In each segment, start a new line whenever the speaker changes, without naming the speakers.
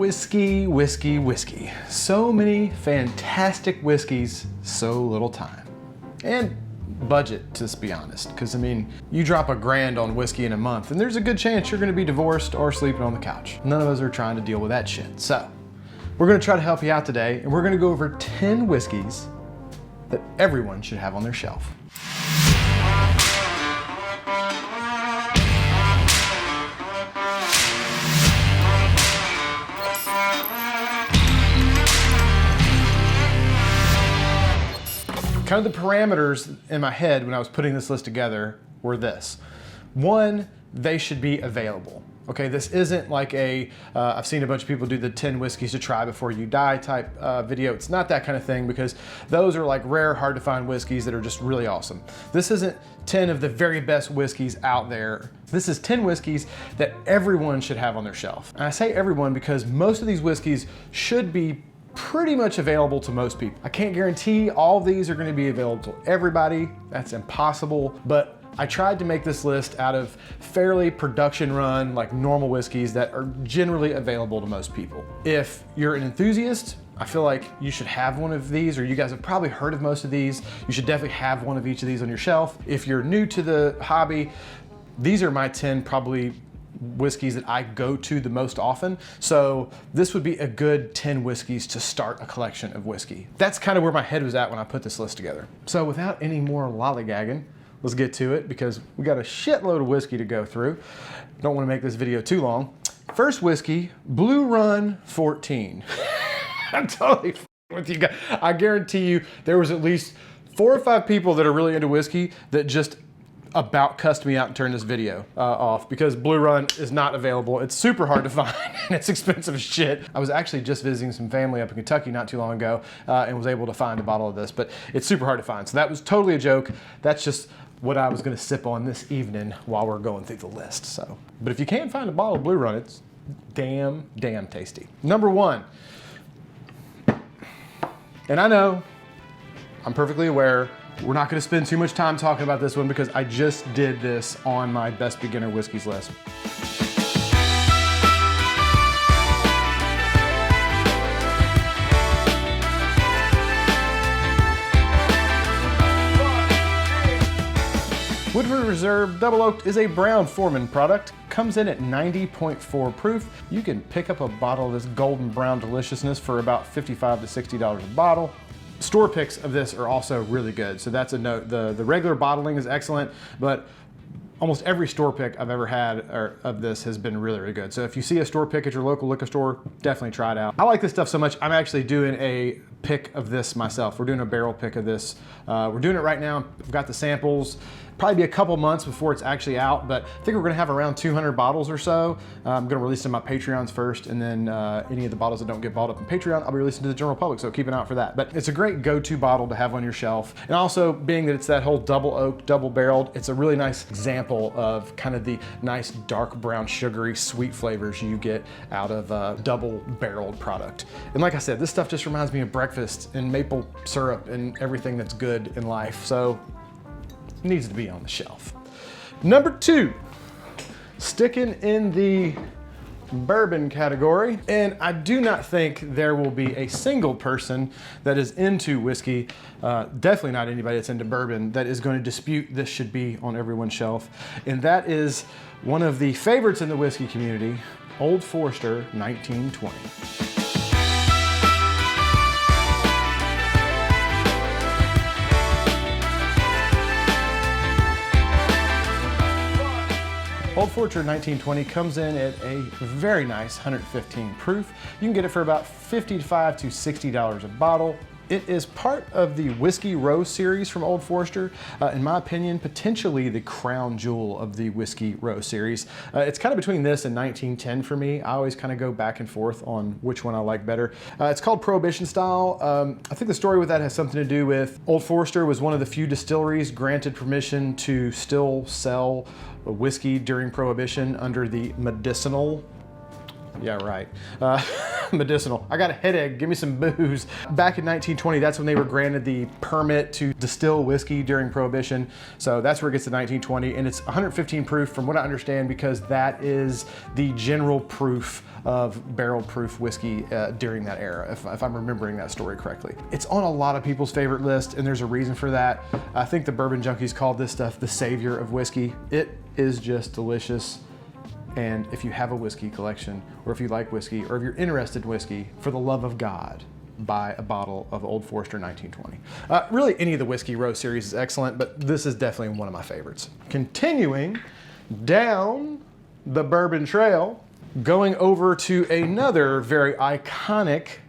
Whiskey, whiskey, whiskey. So many fantastic whiskeys, so little time. And budget, to be honest. Because I mean, you drop $1,000 on whiskey in a month and there's a good chance you're gonna be divorced or sleeping on the couch. None of us are trying to deal with that shit. So, we're gonna try to help you out today and we're gonna go over 10 whiskeys that everyone should have on their shelf. Kind of the parameters in my head when I was putting this list together were this. One, they should be available. Okay, this isn't like I've seen a bunch of people do the 10 whiskeys to try before you die type video. It's not that kind of thing because those are like rare, hard to find whiskeys that are just really awesome. This isn't 10 of the very best whiskeys out there. This is 10 whiskeys that everyone should have on their shelf. And I say everyone because most of these whiskeys should be pretty much available to most people. I can't guarantee all of these are going to be available to everybody. That's impossible, but I tried to make this list out of fairly production run, like normal whiskeys that are generally available to most people. If you're an enthusiast, I feel like you should have one of these, or you guys have probably heard of most of these. You should definitely have one of each of these on your shelf. If you're new to the hobby, these are my 10 probably whiskeys that I go to the most often. So this would be a good 10 whiskeys to start a collection of whiskey. That's kind of where my head was at when I put this list together. So without any more lollygagging, let's get to it because we got a shitload of whiskey to go through. Don't want to make this video too long. First whiskey, Blue Run 14. I'm totally with you guys. I guarantee you there was at least 4 or 5 people that are really into whiskey that just about cussed me out and turned this video off because Blue Run is not available. It's super hard to find and it's expensive as shit. I was actually just visiting some family up in Kentucky not too long ago and was able to find a bottle of this, but it's super hard to find. So that was totally a joke. That's just what I was gonna sip on this evening while we're going through the list. So, but if you can find a bottle of Blue Run, it's damn tasty. Number 1, and I know, I'm perfectly aware, we're not gonna spend too much time talking about this one because I just did this on my best beginner whiskeys list. Woodward Reserve Double Oaked is a brown Foreman product. Comes in at 90.4 proof. You can pick up a bottle of this golden brown deliciousness for about $55 to $60 a bottle. Store picks of this are also really good, so that's a note. The regular bottling is excellent, but almost every store pick I've ever had of this has been really good. So if you see a store pick at your local liquor store, definitely try it out. I like this stuff so much, I'm actually doing a pick of this myself. We're doing a barrel pick of this. We're doing it right now. I've got the samples. Probably be a couple months before it's actually out, but I think we're gonna have around 200 bottles or so. I'm gonna release them on my Patreons first, and then any of the bottles that don't get bought up on Patreon, I'll be releasing to the general public, so keep an eye out for that. But it's a great go-to bottle to have on your shelf. And also, being that it's that whole double oaked, double barreled, it's a really nice example of kind of the nice dark brown, sugary, sweet flavors you get out of a double barreled product. And like I said, this stuff just reminds me of breakfast and maple syrup and everything that's good in life. So needs to be on the shelf. Number 2, sticking in the bourbon category, and I do not think there will be a single person that is into whiskey, definitely not anybody that's into bourbon, that is going to dispute this should be on everyone's shelf, and that is one of the favorites in the whiskey community, Old Forester 1920. Old Forester 1920 comes in at a very nice 115 proof. You can get it for about $55 to $60 a bottle. It is part of the Whiskey Row series from Old Forester. In my opinion, potentially the crown jewel of the Whiskey Row series. It's kind of between this and 1910 for me. I always kind of go back and forth on which one I like better. It's called Prohibition style. I think the story with that has something to do with Old Forester was one of the few distilleries granted permission to still sell whiskey during Prohibition under the medicinal, yeah, right, medicinal. I got a headache, give me some booze. Back in 1920, that's when they were granted the permit to distill whiskey during Prohibition. So that's where it gets to 1920, and it's 115 proof from what I understand, because that is the general proof of barrel proof whiskey during that era, if I'm remembering that story correctly. It's on a lot of people's favorite list, and there's a reason for that. I think the bourbon junkies called this stuff the savior of whiskey. It is just delicious. And if you have a whiskey collection, or if you like whiskey, or if you're interested in whiskey, for the love of God, buy a bottle of Old Forester 1920. Really, any of the Whiskey Row series is excellent, but this is definitely one of my favorites. Continuing down the bourbon trail, going over to another very iconic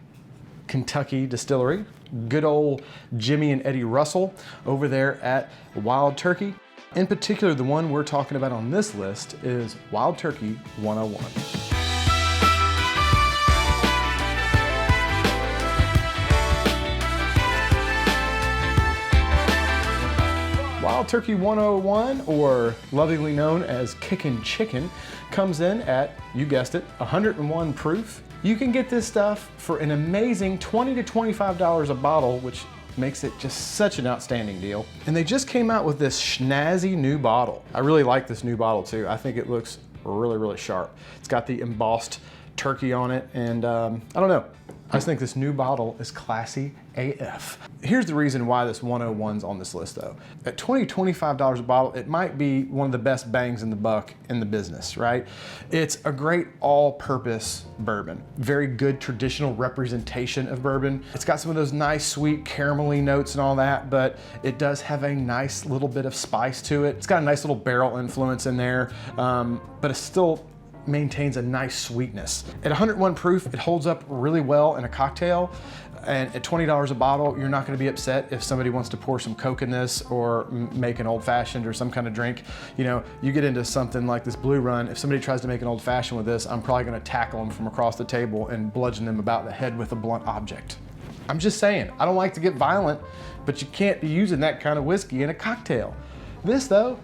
Kentucky distillery, good old Jimmy and Eddie Russell over there at Wild Turkey. In particular, the one we're talking about on this list is Wild Turkey 101. Wild Turkey 101, or lovingly known as Kickin' Chicken, comes in at, you guessed it, 101 proof. You can get this stuff for an amazing $20 to $25 a bottle, which makes it just such an outstanding deal. And they just came out with this snazzy new bottle. I really like this new bottle too. I think it looks really, really sharp. It's got the embossed turkey on it, and I don't know. I just think this new bottle is classy AF. Here's the reason why this 101's on this list though. At $20, $25 a bottle, it might be one of the best bangs in the buck in the business, right? It's a great all-purpose bourbon. Very good traditional representation of bourbon. It's got some of those nice sweet caramelly notes and all that, but it does have a nice little bit of spice to it. It's got a nice little barrel influence in there, but it's still maintains a nice sweetness. At 101 proof, it holds up really well in a cocktail. And at $20 a bottle, you're not gonna be upset if somebody wants to pour some Coke in this or make an old fashioned or some kind of drink. You know, you get into something like this Blue Run, if somebody tries to make an old fashioned with this, I'm probably gonna tackle them from across the table and bludgeon them about the head with a blunt object. I'm just saying, I don't like to get violent, but you can't be using that kind of whiskey in a cocktail. This though,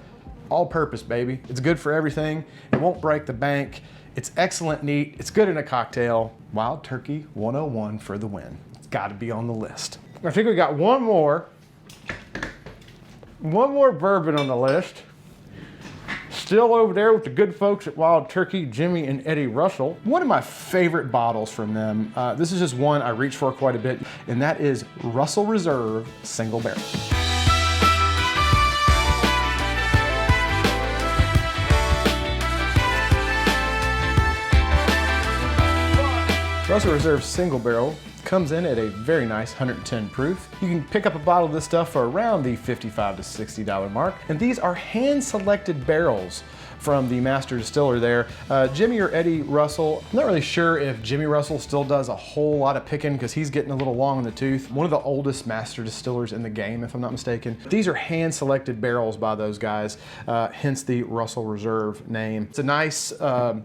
all purpose, baby. It's good for everything. It won't break the bank. It's excellent neat. It's good in a cocktail. Wild Turkey 101 for the win. It's gotta be on the list. I think we got one more bourbon on the list. Still over there with the good folks at Wild Turkey, Jimmy and Eddie Russell. One of my favorite bottles from them, this is just one I reach for quite a bit, and that is Russell Reserve Single Barrel. Russell Reserve Single Barrel comes in at a very nice 110 proof. You can pick up a bottle of this stuff for around the $55 to $60 mark. And these are hand-selected barrels from the master distiller there. Jimmy or Eddie Russell, I'm not really sure if Jimmy Russell still does a whole lot of picking because he's getting a little long in the tooth. One of the oldest master distillers in the game, if I'm not mistaken. These are hand-selected barrels by those guys, hence the Russell Reserve name. It's a nice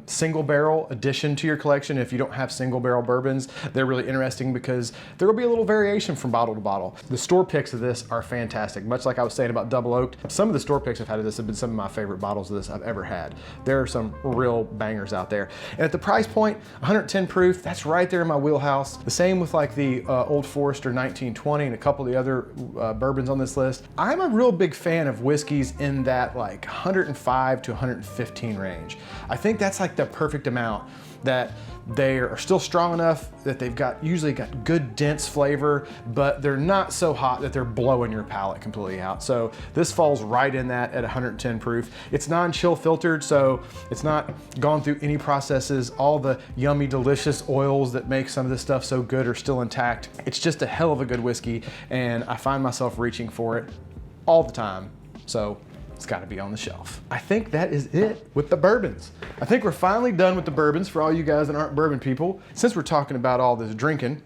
single barrel addition to your collection. If you don't have single barrel bourbons, they're really interesting because there will be a little variation from bottle to bottle. The store picks of this are fantastic. Much like I was saying about double oaked, some of the store picks I've had of this have been some of my favorite bottles of this I've ever had. There are some real bangers out there. And at the price point, 110 proof, that's right there in my wheelhouse. The same with like the Old Forester 1920 and a couple of the other bourbons on this list. I'm a real big fan of whiskeys in that like 105 to 115 range. I think that's like the perfect amount that they are still strong enough that they've usually got good dense flavor, but they're not so hot that they're blowing your palate completely out. So this falls right in that at 110 proof. It's non-chill filtered, so it's not gone through any processes. All the yummy, delicious oils that make some of this stuff so good are still intact. It's just a hell of a good whiskey, and I find myself reaching for it all the time. So it's got to be on the shelf. I think that is it with the bourbons. I think we're finally done with the bourbons for all you guys that aren't bourbon people. Since we're talking about all this drinking,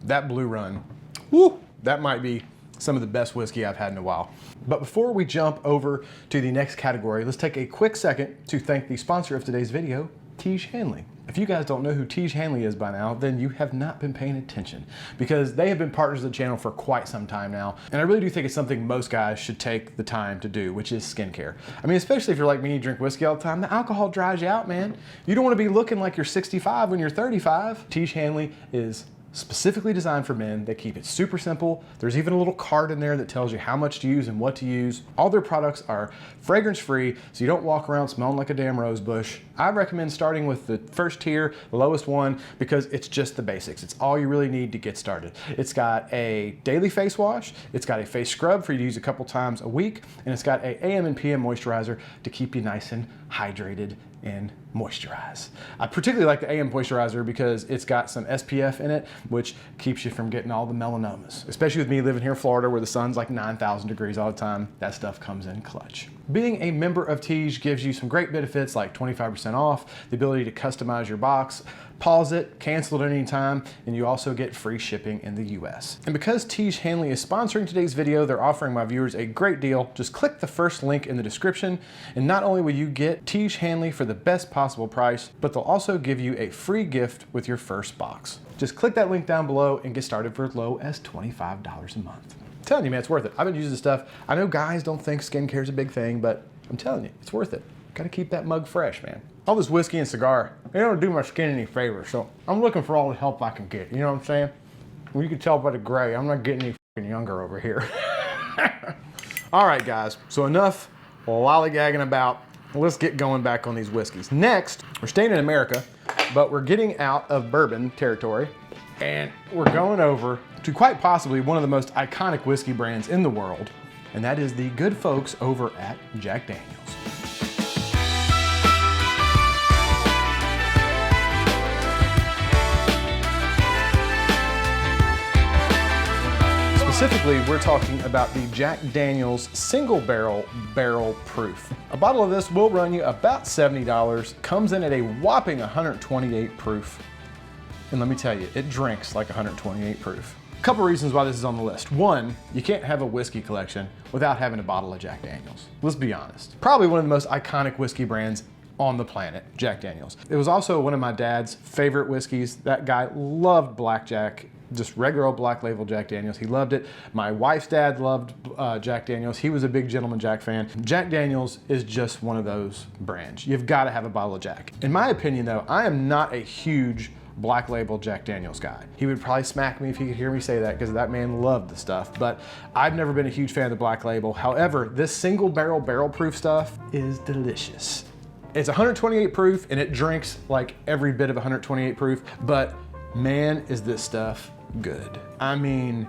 that Blue Run, woo, that might be some of the best whiskey I've had in a while. But before we jump over to the next category, let's take a quick second to thank the sponsor of today's video, Tiege Hanley. If you guys don't know who Tiege Hanley is by now, then you have not been paying attention, because they have been partners of the channel for quite some time now. And I really do think it's something most guys should take the time to do, which is skincare. I mean, especially if you're like me, you drink whiskey all the time, the alcohol dries you out, man. You don't want to be looking like you're 65 when you're 35. Tiege Hanley is specifically designed for men. They keep it super simple. There's even a little card in there that tells you how much to use and what to use. All their products are fragrance free, so you don't walk around smelling like a damn rose bush. I recommend starting with the first tier, the lowest one, because it's just the basics. It's all you really need to get started. It's got a daily face wash, it's got a face scrub for you to use a couple times a week, and it's got a AM and PM moisturizer to keep you nice and hydrated and moisturize. I particularly like the AM moisturizer because it's got some SPF in it, which keeps you from getting all the melanomas. Especially with me living here in Florida where the sun's like 9,000 degrees all the time, that stuff comes in clutch. Being a member of Tiege gives you some great benefits like 25% off, the ability to customize your box, pause it, cancel it at any time, and you also get free shipping in the US. And because Tiege Hanley is sponsoring today's video, they're offering my viewers a great deal. Just click the first link in the description, and not only will you get Tiege Hanley for the best possible price, but they'll also give you a free gift with your first box. Just click that link down below and get started for as low as $25 a month. I'm telling you, man, it's worth it. I've been using this stuff. I know guys don't think skincare is a big thing, but I'm telling you, it's worth it. Gotta keep that mug fresh, man. All this whiskey and cigar, they don't do my skin any favor, so I'm looking for all the help I can get, you know what I'm saying? Well, you can tell by the gray, I'm not getting any fucking younger over here. All right, guys, so enough lollygagging about. Let's get going back on these whiskeys. Next, we're staying in America, but we're getting out of bourbon territory, and we're going over to quite possibly one of the most iconic whiskey brands in the world, and that is the good folks over at Jack Daniel's. Specifically, we're talking about the Jack Daniel's single barrel proof. A bottle of this will run you about $70, comes in at a whopping 128 proof. And let me tell you, it drinks like 128 proof. A couple reasons why this is on the list. One, you can't have a whiskey collection without having a bottle of Jack Daniel's. Let's be honest. Probably one of the most iconic whiskey brands on the planet, Jack Daniel's. It was also one of my dad's favorite whiskeys. That guy loved blackjack, just regular old black label Jack Daniel's. He loved it. My wife's dad loved Jack Daniel's. He was a big Gentleman Jack fan. Jack Daniel's is just one of those brands. You've got to have a bottle of Jack. In my opinion though, I am not a huge black label Jack Daniel's guy. He would probably smack me if he could hear me say that, because that man loved the stuff, but I've never been a huge fan of the black label. However, this single barrel proof stuff is delicious. It's 128 proof and it drinks like every bit of 128 proof, but man, is this stuff good. I mean,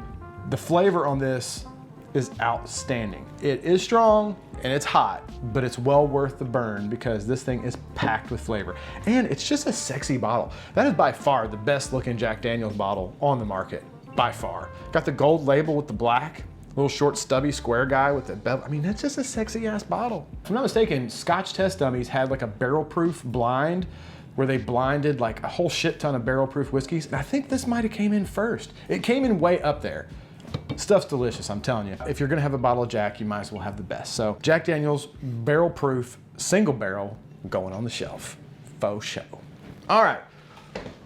the flavor on this is outstanding. It is strong and it's hot, but it's well worth the burn because this thing is packed with flavor. And it's just a sexy bottle. That is by far the best looking Jack Daniel's bottle on the market, by far. Got the gold label with the black, little short stubby square guy with the bevel. I mean, that's just a sexy ass bottle. If I'm not mistaken, Scotch Test Dummies had like a barrel proof blind where they blinded like a whole shit ton of barrel proof whiskeys. And I think this might've came in first. It came in way up there. Stuff's delicious, I'm telling you. If you're gonna have a bottle of Jack, you might as well have the best. So Jack Daniel's barrel proof, single barrel, going on the shelf. Faux show. All right,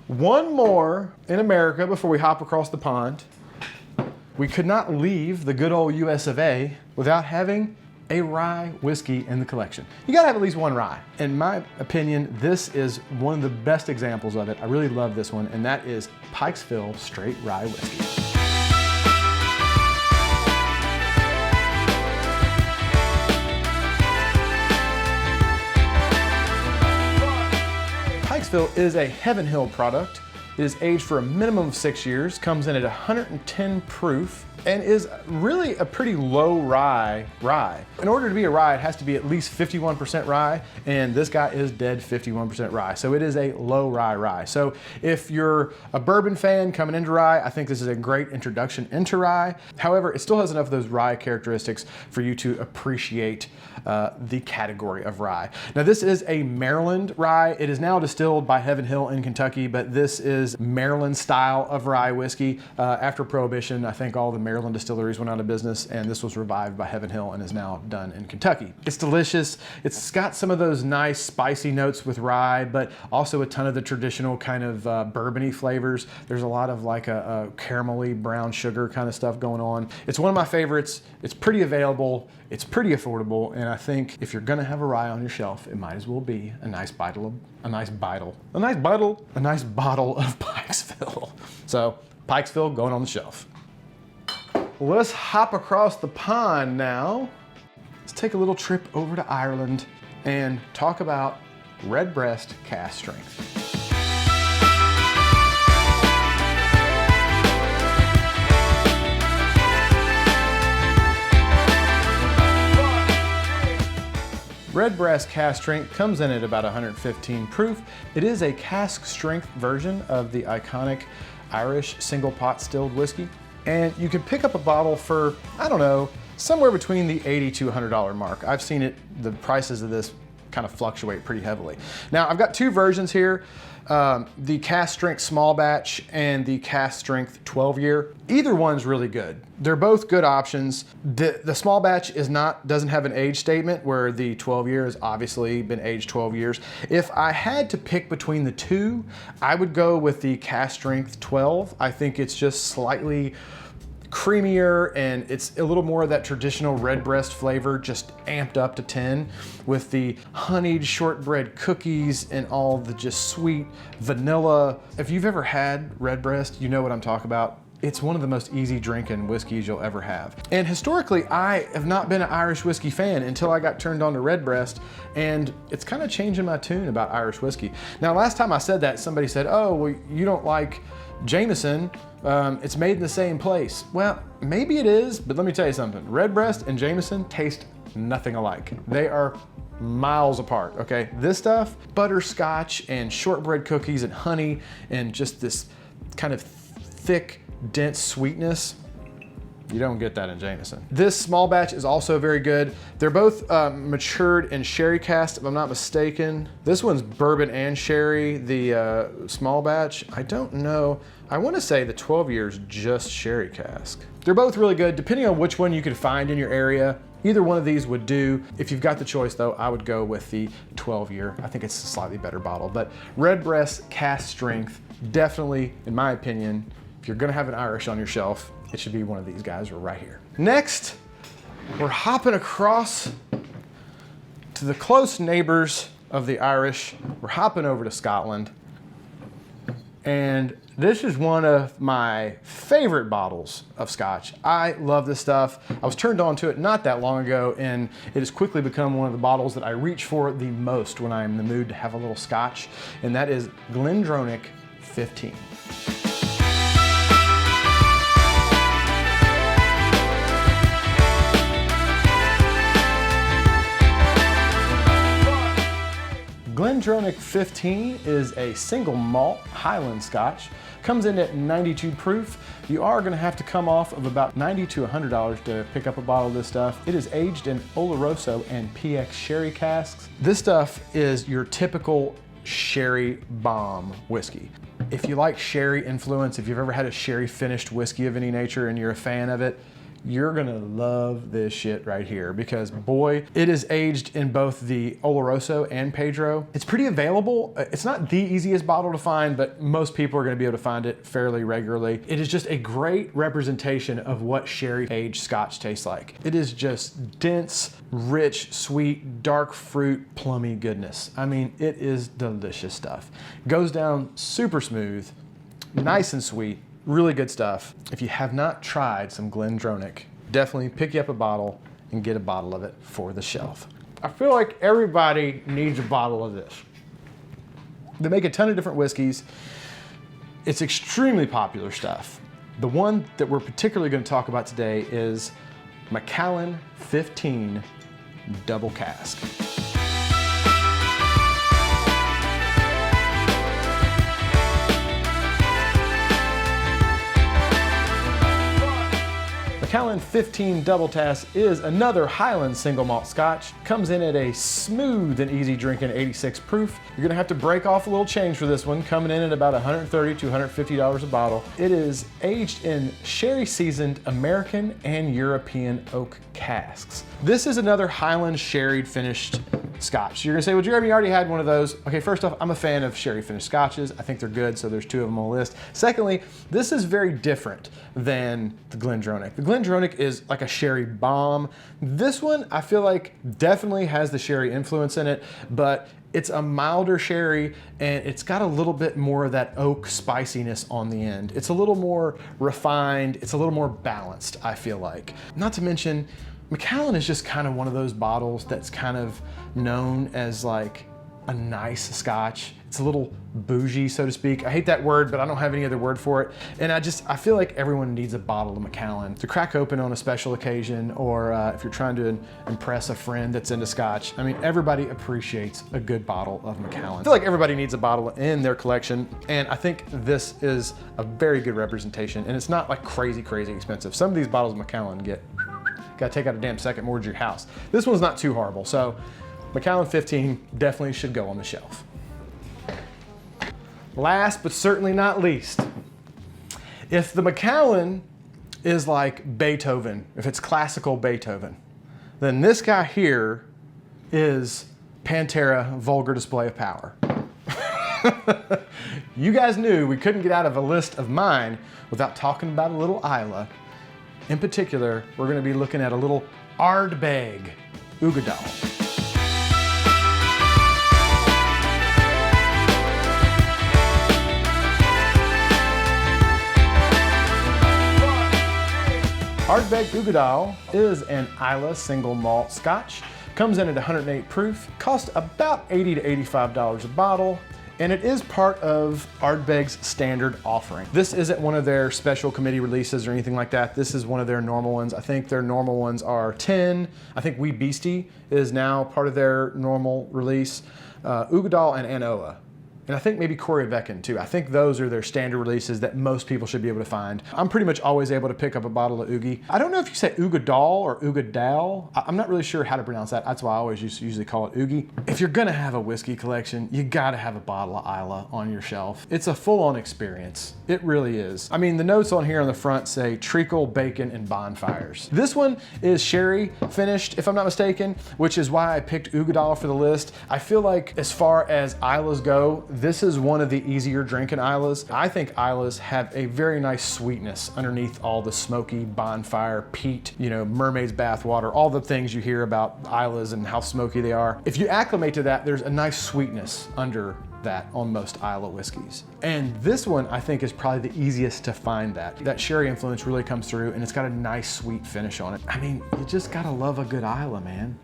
one more in America before we hop across the pond. We could not leave the good old US of A without having a rye whiskey in the collection. You gotta have at least one rye. In my opinion, this is one of the best examples of it. I really love this one, and that is Pikesville Straight Rye Whiskey. Pikesville is a Heaven Hill product. It is aged for a minimum of 6 years, comes in at 110 proof, and is really a pretty low rye. In order to be a rye, it has to be at least 51% rye, and this guy is dead 51% rye. So it is a low rye. So if you're a bourbon fan coming into rye, I think this is a great introduction into rye. However, it still has enough of those rye characteristics for you to appreciate the category of rye. Now this is a Maryland rye. It is now distilled by Heaven Hill in Kentucky, but this is is Maryland style of rye whiskey. After Prohibition, I think all the Maryland distilleries went out of business, and this was revived by Heaven Hill and is now done in Kentucky. It's delicious. It's got some of those nice spicy notes with rye, but also a ton of the traditional kind of bourbony flavors. There's a lot of like a caramelly brown sugar kind of stuff going on. It's one of my favorites. It's pretty available. It's pretty affordable, and I think if you're gonna have a rye on your shelf, it might as well be a nice bottle of Pikesville. So Pikesville going on the shelf. Let's hop across the pond now. Let's take a little trip over to Ireland and talk about Redbreast cask strength. Redbreast cask strength comes in at about 115 proof. It is a cask strength version of the iconic Irish single pot stilled whiskey. And you can pick up a bottle for, I don't know, somewhere between the $80 to $100 mark. I've seen it, the prices of this kind of fluctuate pretty heavily. Now I've got two versions here. The cask strength small batch and the cask strength 12-year. Either one's really good. They're both good options. The small batch doesn't have an age statement, where the 12-year has obviously been aged 12 years. If I had to pick between the two, I would go with the cask strength 12. I think it's just slightly creamier, and it's a little more of that traditional Redbreast flavor, just amped up to 10 with the honeyed shortbread cookies and all the just sweet vanilla. If you've ever had Redbreast, you know what I'm talking about. It's one of the most easy drinking whiskeys you'll ever have. And historically, I have not been an Irish whiskey fan until I got turned on to Redbreast, and it's kind of changing my tune about Irish whiskey. Now, last time I said that, somebody said, oh, well, you don't like Jameson, it's made in the same place. Well, maybe it is, but let me tell you something. Redbreast and Jameson taste nothing alike. They are miles apart, okay? This stuff, butterscotch and shortbread cookies and honey and just this kind of thick, dense sweetness. You don't get that in Jameson. This small batch is also very good. They're both matured in sherry cask, if I'm not mistaken. This one's bourbon and sherry, the small batch. I don't know. I want to say the 12 years just sherry cask. They're both really good, depending on which one you could find in your area. Either one of these would do. If you've got the choice though, I would go with the 12-year. I think it's a slightly better bottle, but Redbreast cask strength, definitely, in my opinion, if you're gonna have an Irish on your shelf, it should be one of these guys right here. Next, we're hopping across to the close neighbors of the Irish. We're hopping over to Scotland. And this is one of my favorite bottles of Scotch. I love this stuff. I was turned on to it not that long ago, and it has quickly become one of the bottles that I reach for the most when I'm in the mood to have a little Scotch, and that is Glendronach 15. Glendronach 15 is a single malt Highland Scotch. Comes in at 92 proof. You are gonna have to come off of about $90 to $100 to pick up a bottle of this stuff. It is aged in Oloroso and PX sherry casks. This stuff is your typical sherry bomb whiskey. If you like sherry influence, if you've ever had a sherry finished whiskey of any nature and you're a fan of it, you're gonna love this shit right here, because boy, it is aged in both the Oloroso and Pedro. It's pretty available. It's not the easiest bottle to find, but most people are gonna be able to find it fairly regularly. It is just a great representation of what sherry aged Scotch tastes like. It is just dense, rich, sweet, dark fruit, plummy goodness. I mean, it is delicious stuff. Goes down super smooth, nice and sweet. Really good stuff. If you have not tried some Glendronach, definitely pick you up a bottle and get a bottle of it for the shelf. I feel like everybody needs a bottle of this. They make a ton of different whiskeys. It's extremely popular stuff. The one that we're particularly going to talk about today is Macallan 15 Double Cask. Macallan 15 Double Task is another Highland single malt scotch. Comes in at a smooth and easy drinking 86 proof. You're gonna have to break off a little change for this one, coming in at about $130 to $150 a bottle. It is aged in sherry seasoned American and European oak casks. This is another Highland sherry finished scotch. You're gonna say, well, Jeremy, you already had one of those. Okay, first off, I'm a fan of sherry finished scotches. I think they're good, so there's 2 of them on the list. Secondly, this is very different than the GlenDronach. The GlenDronach is like a sherry bomb. This one, I feel like definitely has the sherry influence in it, but it's a milder sherry and it's got a little bit more of that oak spiciness on the end. It's a little more refined. It's a little more balanced, I feel like. Not to mention, Macallan is just kind of one of those bottles that's kind of known as like a nice scotch. It's a little bougie, so to speak. I hate that word, but I don't have any other word for it. And I feel like everyone needs a bottle of Macallan to crack open on a special occasion, or if you're trying to impress a friend that's into scotch. I mean, everybody appreciates a good bottle of Macallan. I feel like everybody needs a bottle in their collection, and I think this is a very good representation, and it's not like crazy, crazy expensive. Some of these bottles of Macallan gotta take out a damn second mortgage your house. This one's not too horrible, so Macallan 15 definitely should go on the shelf. Last but certainly not least, if the Macallan is like Beethoven, if it's classical Beethoven, then this guy here is Pantera Vulgar Display of Power. You guys knew we couldn't get out of a list of mine without talking about a little Islay. In particular, we're gonna be looking at a little Ardbeg Uigeadail. Ardbeg Uigeadail is an Islay single malt scotch. Comes in at 108 proof, costs about $80 to $85 a bottle, and it is part of Ardbeg's standard offering. This isn't one of their special committee releases or anything like that. This is one of their normal ones. I think their normal ones are 10. I think Wee Beastie is now part of their normal release. Uigeadail and Anoa. And I think maybe Corryvreckan too. I think those are their standard releases that most people should be able to find. I'm pretty much always able to pick up a bottle of Oogie. I don't know if you say Uigeadail or Uigeadail. I'm not really sure how to pronounce that. That's why I always usually call it Oogie. If you're gonna have a whiskey collection, you gotta have a bottle of Islay on your shelf. It's a full-on experience. It really is. I mean, the notes on here on the front say treacle, bacon, and bonfires. This one is sherry finished, if I'm not mistaken, which is why I picked Uigeadail for the list. I feel like as far as Islas go, this is one of the easier drinking Islas. I think Islas have a very nice sweetness underneath all the smoky bonfire, peat, you know, mermaid's bath water, all the things you hear about Islas and how smoky they are. If you acclimate to that, there's a nice sweetness under that on most Islay whiskeys. And this one, I think, is probably the easiest to find that. That sherry influence really comes through and it's got a nice sweet finish on it. I mean, you just gotta love a good Islay, man.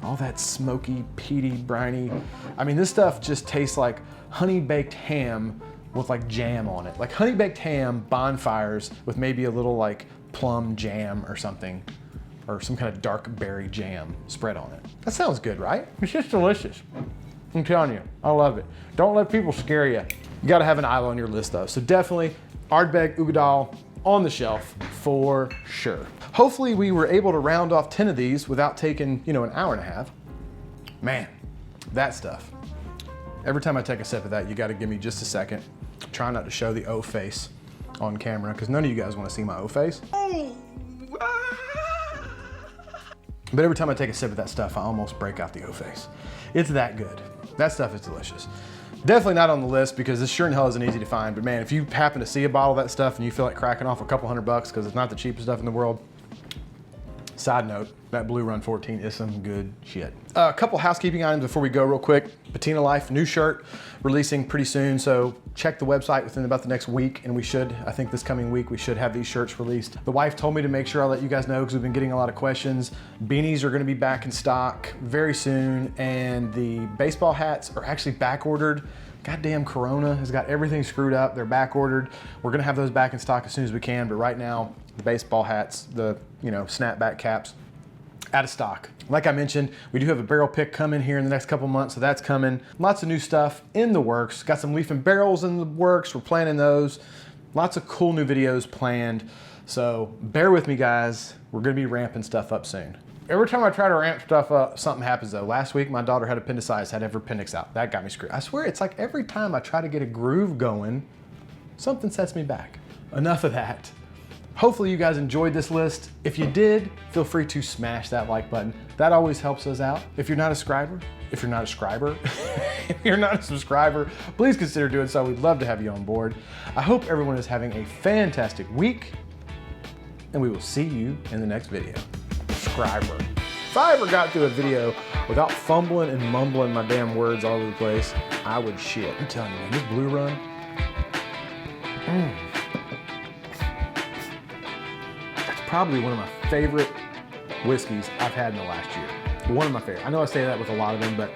All that smoky, peaty, briny. I mean, this stuff just tastes like honey baked ham with like jam on it. Like honey baked ham bonfires with maybe a little like plum jam or something, or some kind of dark berry jam spread on it. That sounds good, right? It's just delicious. I'm telling you, I love it. Don't let people scare you. You gotta have an Islay on your list though. So definitely Ardbeg Uigeadail on the shelf for sure. Hopefully we were able to round off 10 of these without taking, you know, an hour and a half. Man, that stuff. Every time I take a sip of that, you gotta give me just a second. Try not to show the O face on camera because none of you guys wanna see my O face. But every time I take a sip of that stuff, I almost break out the O face. It's that good. That stuff is delicious. Definitely not on the list because this sure in hell isn't easy to find, but man, if you happen to see a bottle of that stuff and you feel like cracking off a couple $100 because it's not the cheapest stuff in the world, side note, that Blue Run 14 is some good shit. A couple housekeeping items before we go real quick. Patina Life, new shirt, releasing pretty soon, so check the website within about the next week, and we should, I think this coming week, we should have these shirts released. The wife told me to make sure I let you guys know because we've been getting a lot of questions. Beanies are gonna be back in stock very soon, and the baseball hats are actually back ordered. Goddamn Corona has got everything screwed up. They're back ordered. We're gonna have those back in stock as soon as we can, but right now, the baseball hats, the snapback caps, out of stock. Like I mentioned, we do have a barrel pick coming here in the next couple months, so that's coming. Lots of new stuff in the works. Got some leaf and barrels in the works. We're planning those. Lots of cool new videos planned. So bear with me, guys. We're gonna be ramping stuff up soon. Every time I try to ramp stuff up, something happens though. Last week, my daughter had appendicitis, had her appendix out. That got me screwed. I swear, it's like every time I try to get a groove going, something sets me back. Enough of that. Hopefully you guys enjoyed this list. If you did, feel free to smash that like button. That always helps us out. If you're not a subscriber, if you're not a subscriber, please consider doing so. We'd love to have you on board. I hope everyone is having a fantastic week, and we will see you in the next video. Subscriber. If I ever got through a video without fumbling and mumbling my damn words all over the place, I would shit. I'm telling you, man, this Blue Run, that's probably one of my favorite whiskeys I've had in the last year. One of my favorite. I know I say that with a lot of them, but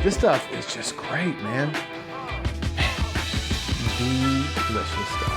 this stuff is just great, man. Delicious stuff.